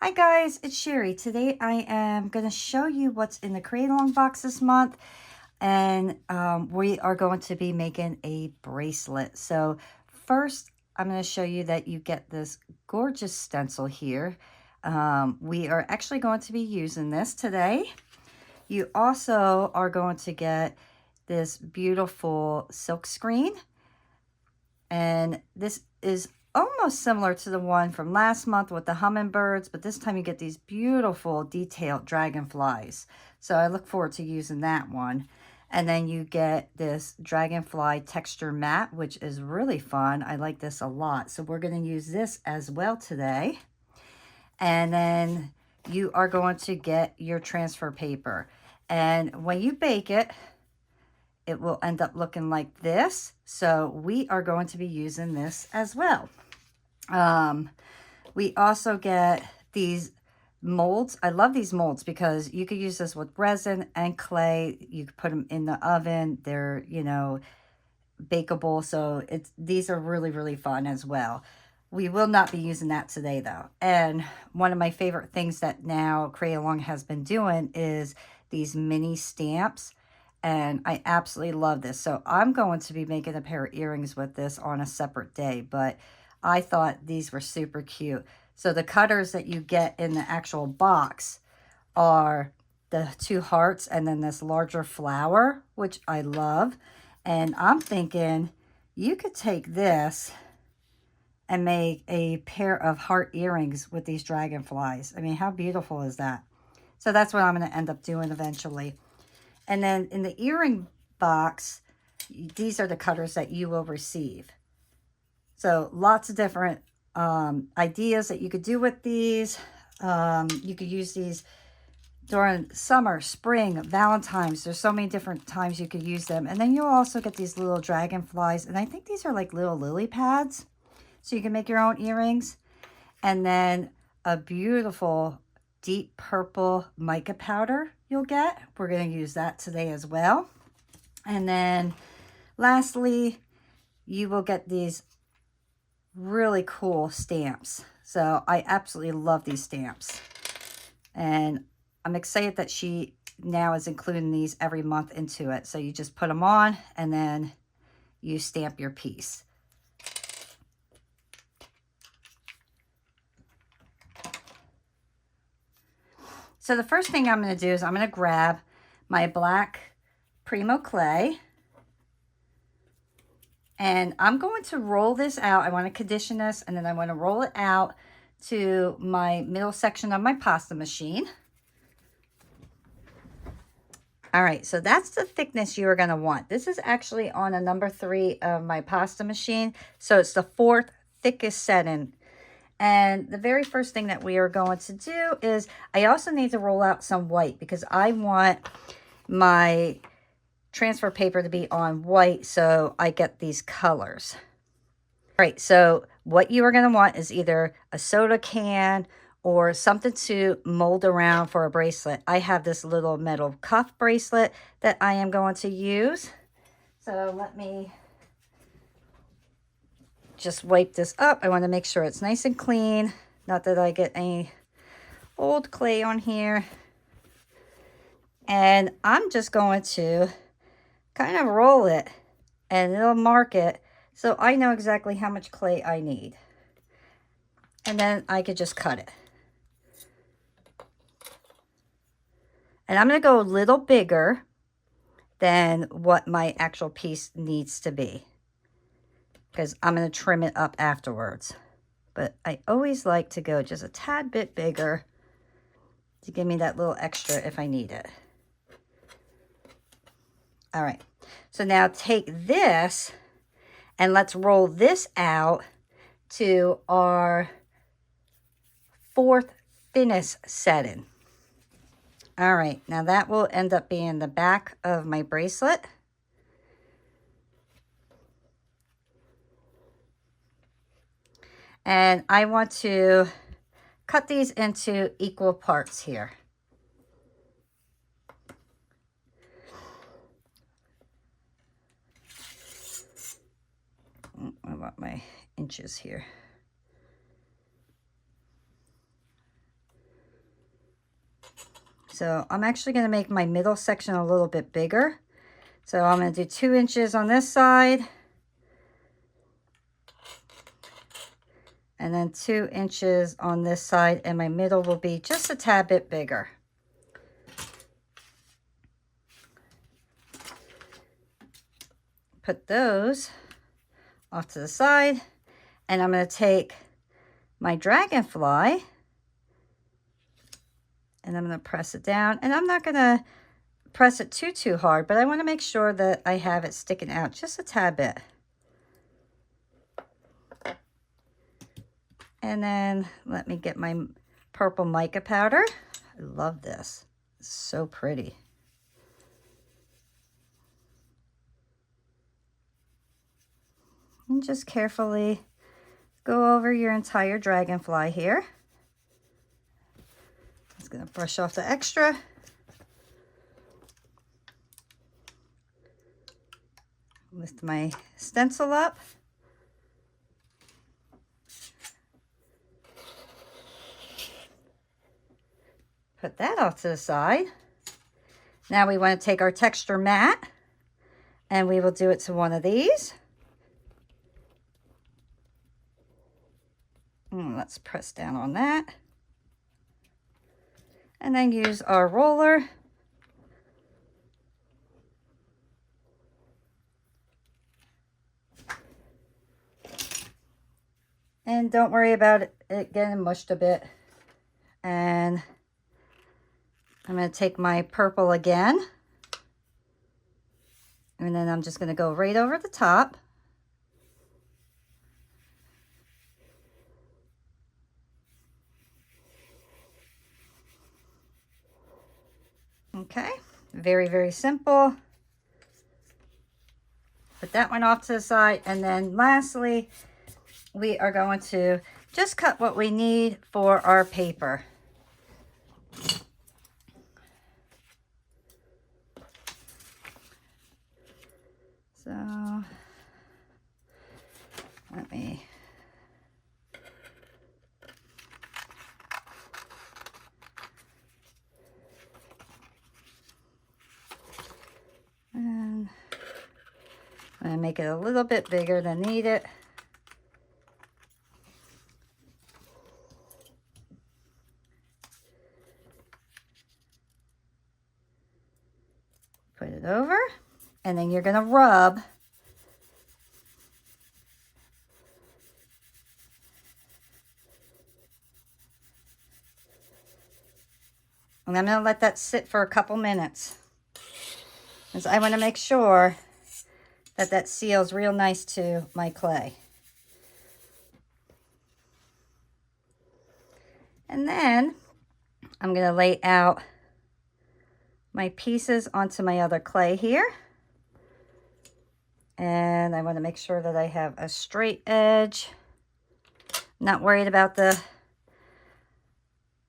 Hi guys, it's Sherry. Today I am going to show you what's in the CreateAlong box this month, and we are going to be making a bracelet. So first I'm going to show you that you get this gorgeous stencil here. We are actually going to be using this today. You also are going to get this beautiful silk screen, and this is almost similar to the one from last month with the hummingbirds, but this time you get these beautiful detailed dragonflies. So I look forward to using that one. And then you get this dragonfly texture mat, which is really fun. I like this a lot. So we're going to use this as well today. And then you are going to get your transfer paper. And when you bake it, it will end up looking like this. So we are going to be using this as well. We also get these molds. I love these molds because you could use this with resin and clay. You could put them in the oven. They're, bakeable. So these are really, really fun as well. We will not be using that today though. And one of my favorite things that now CreateAlong has been doing is these mini stamps. And I absolutely love this. So I'm going to be making a pair of earrings with this on a separate day, but I thought these were super cute. So the cutters that you get in the actual box are the two hearts and then this larger flower, which I love. And I'm thinking you could take this and make a pair of heart earrings with these dragonflies. I mean, how beautiful is that? So that's what I'm going to end up doing eventually. And then in the earring box, these are the cutters that you will receive. So lots of different ideas that you could do with these. You could use these during summer, spring, Valentine's. There's so many different times you could use them. And then you'll also get these little dragonflies. And I think these are like little lily pads. So you can make your own earrings. And then a beautiful deep purple mica powder you'll get. We're going to use that today as well. And then lastly, you will get these really cool stamps. So I absolutely love these stamps. And I'm excited that she now is including these every month into it. So you just put them on and then you stamp your piece. So the first thing I'm going to do is I'm going to grab my black Premo clay. And I'm going to roll this out. I want to condition this, and then I want to roll it out to my middle section of my pasta machine. All right, so that's the thickness you are going to want. This is actually on a number 3 of my pasta machine. So it's the 4th thickest setting. And the very first thing that we are going to do is I also need to roll out some white because I want my transfer paper to be on white so I get these colors. All right, so what you are going to want is either a soda can or something to mold around for a bracelet. I have this little metal cuff bracelet that I am going to use. So let me just wipe this up. I want to make sure it's nice and clean. Not that I get any old clay on here. And I'm just going to kind of roll it and it'll mark it so I know exactly how much clay I need. And then I could just cut it. And I'm going to go a little bigger than what my actual piece needs to be, because I'm going to trim it up afterwards. But I always like to go just a tad bit bigger to give me that little extra if I need it. All right, so now take this and let's roll this out to our 4th thinnest setting. All right, now that will end up being the back of my bracelet. And I want to cut these into equal parts here. I want my inches here. So I'm actually going to make my middle section a little bit bigger. So I'm going to do 2 inches on this side. And then 2 inches on this side, and my middle will be just a tad bit bigger. Put those off to the side, and I'm going to take my Dragonfly, and I'm going to press it down. And I'm not going to press it too hard, but I want to make sure that I have it sticking out just a tad bit. And then let me get my purple mica powder. I love this. It's so pretty. And just carefully go over your entire Dragonfly here. Just going to brush off the extra. Lift my stencil up. Put that off to the side. Now we want to take our texture mat, and we will do it to one of these. Let's press down on that. And then use our roller. And don't worry about it getting mushed a bit. And I'm going to take my purple again. And then I'm just going to go right over the top. Okay, very simple. Put that one off to the side. And then lastly, we are going to just cut what we need for our paper. So let me and I'm going to make it a little bit bigger than needed. Put it over, and then you're going to rub and I'm going to let that sit for a couple minutes, because I want to make sure that that seals real nice to my clay. And then I'm going to lay out my pieces onto my other clay here. And I want to make sure that I have a straight edge. Not worried about the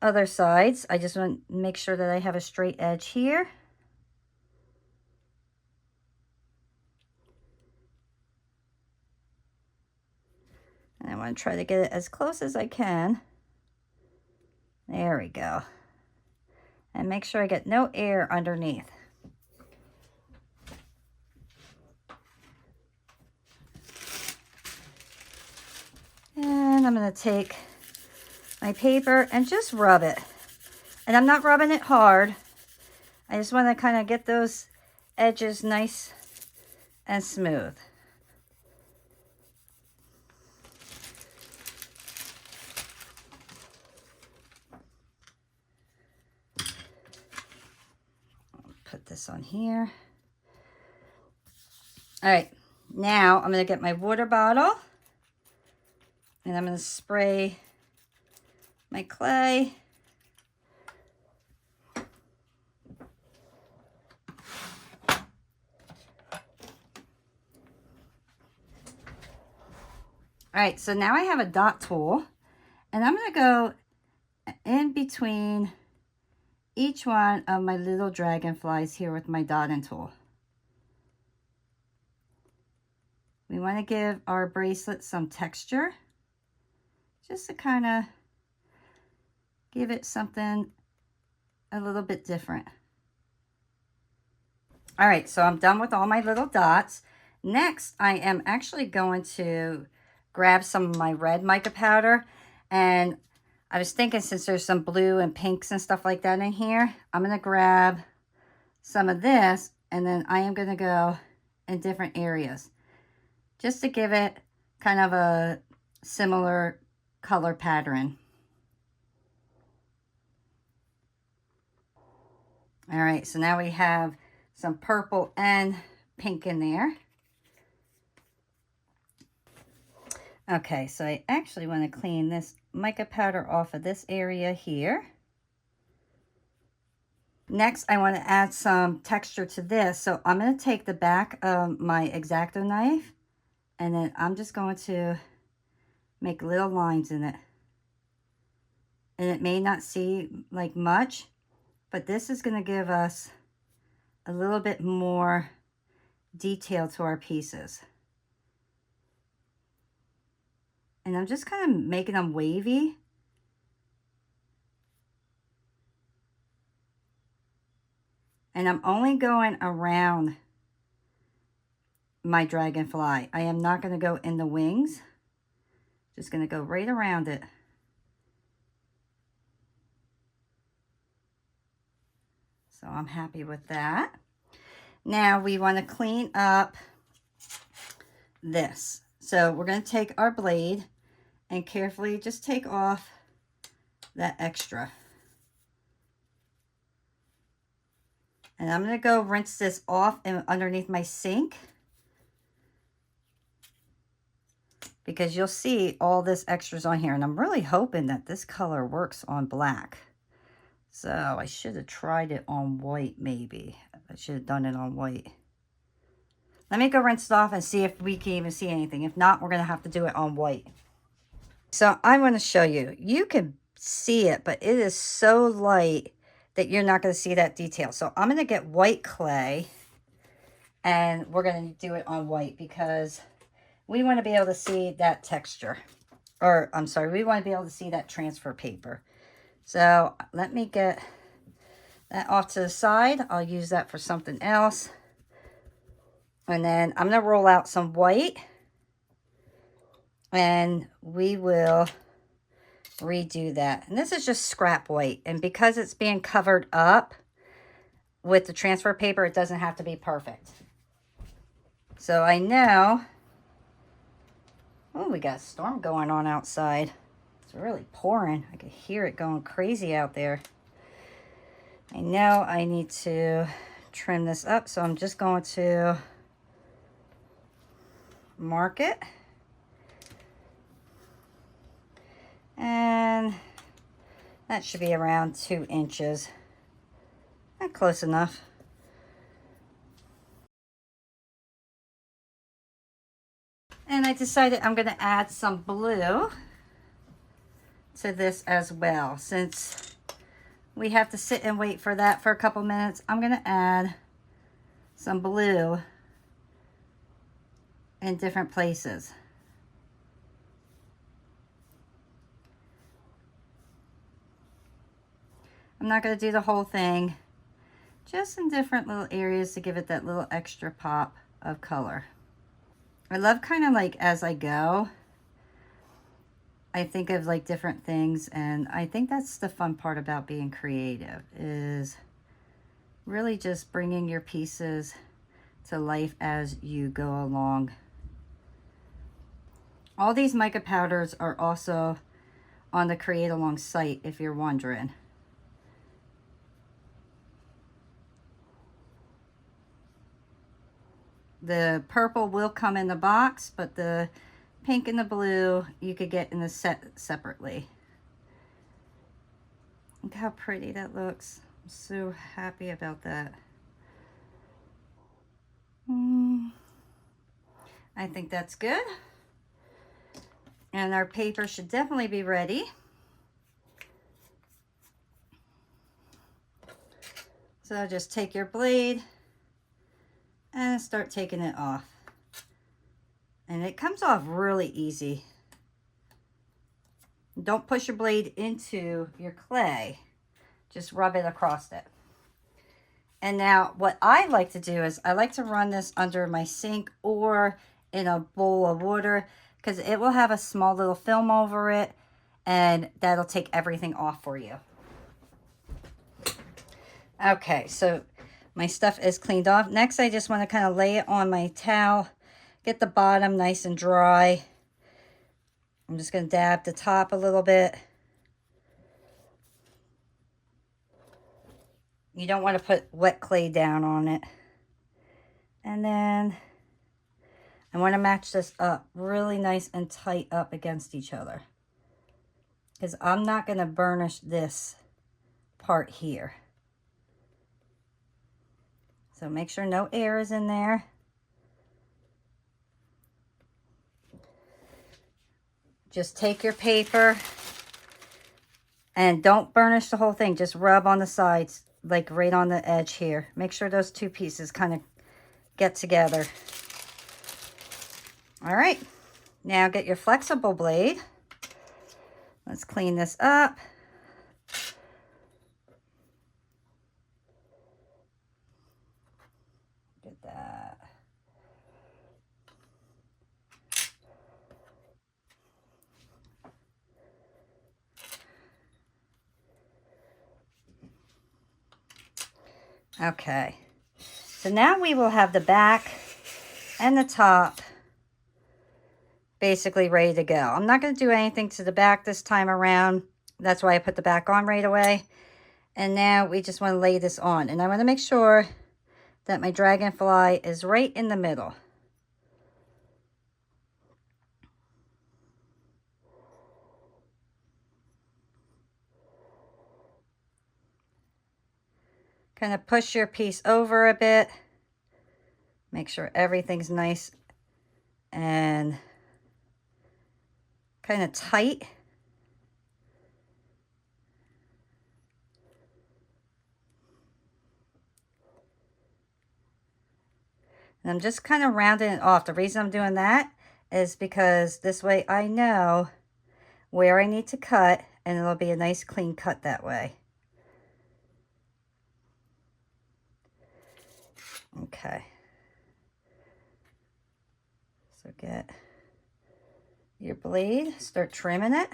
other sides. I just want to make sure that I have a straight edge here. And I want to try to get it as close as I can. There we go. And make sure I get no air underneath. And I'm going to take my paper and just rub it. And I'm not rubbing it hard. I just want to kind of get those edges nice and smooth. Put this on here. All right, now I'm going to get my water bottle, and I'm going to spray my clay. All right, so now I have a dot tool, and I'm going to go in between each one of my little dragonflies here with my dotting tool. We want to give our bracelet some texture, just to kind of give it something, a little bit different. All right, so I'm done with all my little dots. Next, I am actually going to grab some of my red mica powder, and I was thinking since there's some blue and pinks and stuff like that in here, I'm going to grab some of this, and then I am going to go in different areas just to give it kind of a similar color pattern. All right, so now we have some purple and pink in there. Okay, so I actually want to clean this mica powder off of this area here. Next, I want to add some texture to this. So I'm going to take the back of my X-Acto knife, and then I'm just going to make little lines in it. And it may not seem like much, but this is going to give us a little bit more detail to our pieces. And I'm just kind of making them wavy. And I'm only going around my dragonfly. I am not going to go in the wings. Just going to go right around it. So I'm happy with that. Now we want to clean up this. So we're going to take our blade and carefully just take off that extra. And I'm going to go rinse this off underneath my sink, because you'll see all this extras on here. And I'm really hoping that this color works on black. So I should have tried it on white maybe. I should have done it on white. Let me go rinse it off and see if we can even see anything. If not, we're going to have to do it on white. So I want to show you. You can see it, but it is so light that you're not going to see that detail. So I'm going to get white clay, and we're going to do it on white because we want to be able to see that texture. Or, I'm sorry, we want to be able to see that transfer paper. So let me get that off to the side. I'll use that for something else. And then I'm going to roll out some white, and we will redo that. And this is just scrap white, and because it's being covered up with the transfer paper, it doesn't have to be perfect. So I know, oh, we got a storm going on outside. It's really pouring. I can hear it going crazy out there. I know I need to trim this up, so I'm just going to mark it. And that should be around 2 inches. Not close enough. And I decided I'm going to add some blue to this as well. Since we have to sit and wait for that for a couple minutes, I'm going to add some blue in different places. I'm not going to do the whole thing, just in different little areas to give it that little extra pop of color. I love kind of like as I go, I think of like different things, and I think that's the fun part about being creative, is really just bringing your pieces to life as you go along. All these mica powders are also on the CreateAlong site if you're wondering. The purple will come in the box, but the pink and the blue you could get in the set separately. Look how pretty that looks. I'm so happy about that. I think that's good. And our paper should definitely be ready. So just take your blade and start taking it off. And it comes off really easy. Don't push your blade into your clay. Just rub it across it. And now what I like to do is I like to run this under my sink or in a bowl of water, because it will have a small little film over it and that'll take everything off for you. Okay, so my stuff is cleaned off. Next, I just want to kind of lay it on my towel, get the bottom nice and dry. I'm just going to dab the top a little bit. You don't want to put wet clay down on it. And then I want to match this up really nice and tight up against each other, because I'm not going to burnish this part here. So make sure no air is in there. Just take your paper and don't burnish the whole thing. Just rub on the sides, like right on the edge here. Make sure those two pieces kind of get together. All right, now get your flexible blade. Let's clean this up. Get that. Okay, so now we will have the back and the top basically ready to go. I'm not going to do anything to the back this time around. That's why I put the back on right away. And now we just want to lay this on. And I want to make sure that my Dragonfly is right in the middle. Kind of push your piece over a bit. Make sure everything's nice and kind of tight. And I'm just kind of rounding it off. The reason I'm doing that is because this way I know where I need to cut, and it'll be a nice clean cut that way. Okay. So get your blade, start trimming it.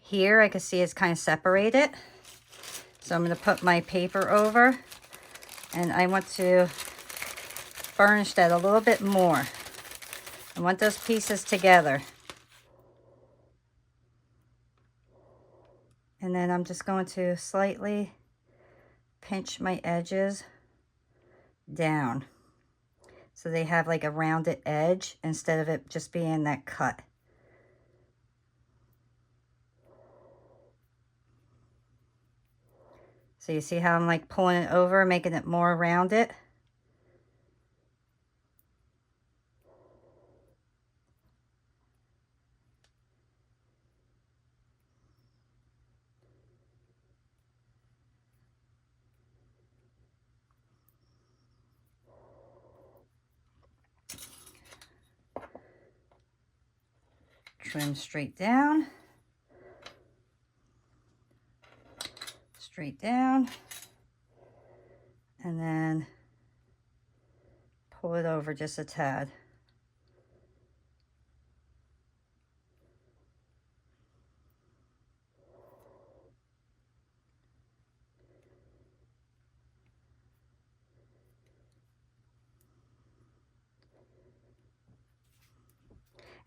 Here I can see it's kind of separated. So I'm going to put my paper over, and I want to burnish that a little bit more. I want those pieces together. And then I'm just going to slightly pinch my edges down so they have like a rounded edge instead of it just being that cut. So you see how I'm like pulling it over, making it more rounded? Trim straight down. Straight down, and then pull it over just a tad.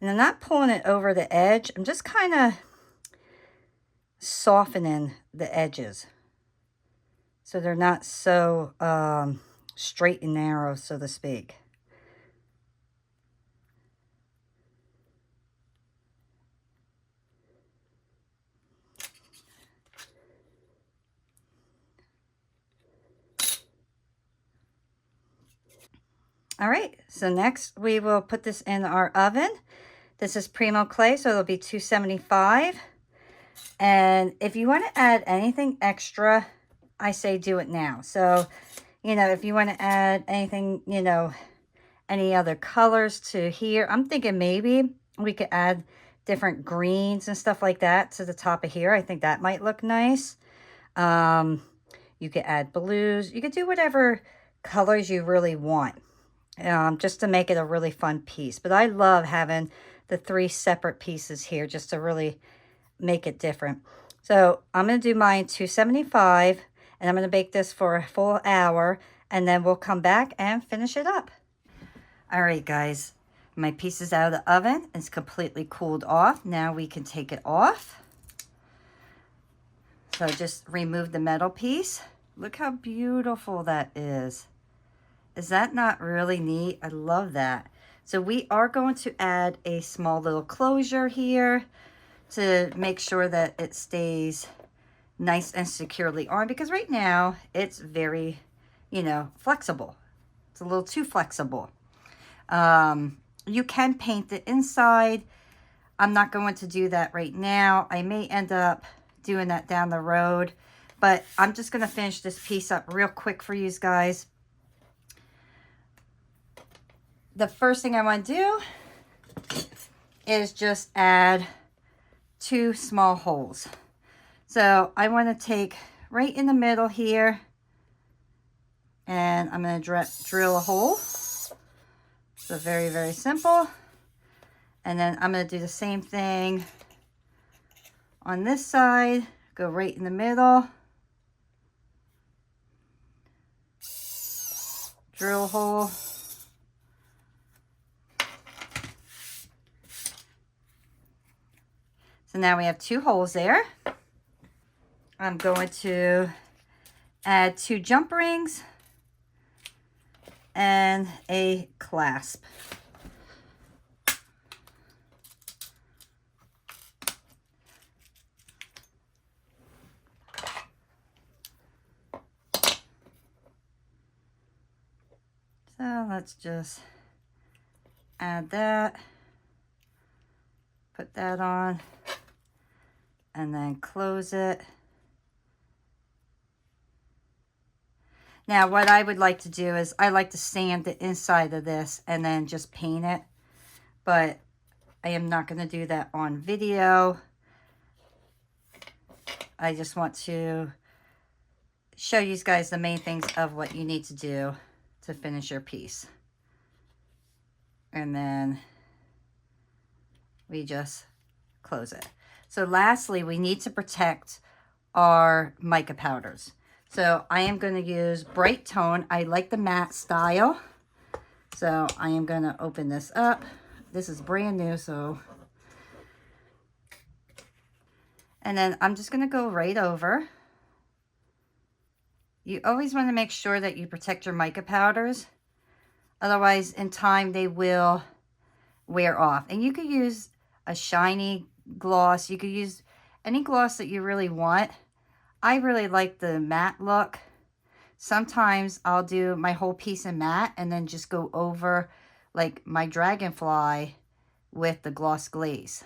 And I'm not pulling it over the edge. I'm just kind of softening the edges so they're not so straight and narrow, so to speak. All right, so next we will put this in our oven. This is Premo clay, so it'll be $2.75. And if you want to add anything extra, I say do it now. So, you know, if you want to add anything, you know, any other colors to here, I'm thinking maybe we could add different greens and stuff like that to the top of here. I think that might look nice. You could add blues. You could do whatever colors you really want, just to make it a really fun piece. But I love having the 3 separate pieces here just to really make it different. So I'm going to do mine $2.75, and I'm going to bake this for a full hour, and then we'll come back and finish it up. All right, guys, my piece is out of the oven. It's completely cooled off. Now we can take it off. So just remove the metal piece. Look how beautiful that is. Is that not really neat? I love that. So we are going to add a small little closure here to make sure that it stays nice and securely on, because right now it's very, you know, flexible. It's a little too flexible. You can paint the inside. I'm not going to do that right now. I may end up doing that down the road, but I'm just going to finish this piece up real quick for you guys. The first thing I want to do is just add 2 small holes. So I want to take right in the middle here, and I'm going to drill a hole. So very, very simple. And then I'm going to do the same thing on this side. Go right in the middle. Drill a hole. So now we have 2 holes there. I'm going to add 2 jump rings and a clasp. So let's just add that, put that on, and then close it. Now, what I would like to do is I like to sand the inside of this and then just paint it, but I am not going to do that on video. I just want to show you guys the main things of what you need to do to finish your piece. And then we just close it. So lastly, we need to protect our mica powders. So I am going to use Bright Tone. I like the matte style. So I am going to open this up. This is brand new, so. And then I'm just going to go right over. You always want to make sure that you protect your mica powders. Otherwise, in time, they will wear off. And you could use a shiny gloss. You could use any gloss that you really want. I really like the matte look. Sometimes I'll do my whole piece in matte and then just go over like my Dragonfly with the gloss glaze.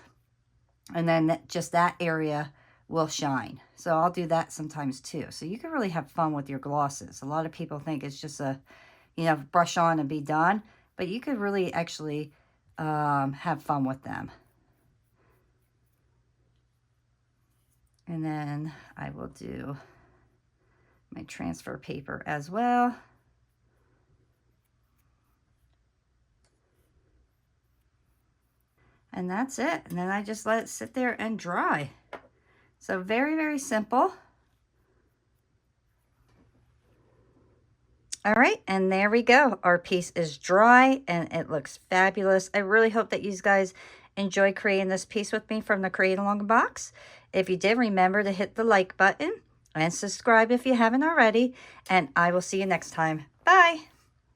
And then just that area will shine. So I'll do that sometimes too. So you can really have fun with your glosses. A lot of people think it's just a, you know, brush on and be done. But you could really actually have fun with them. And then I will do my transfer paper as well. And that's it. And then I just let it sit there and dry. So very, very simple. All right, and there we go. Our piece is dry and it looks fabulous. I really hope that you guys enjoy creating this piece with me from the CreateAlong box. If you did, remember to hit the like button and subscribe if you haven't already. And I will see you next time. Bye.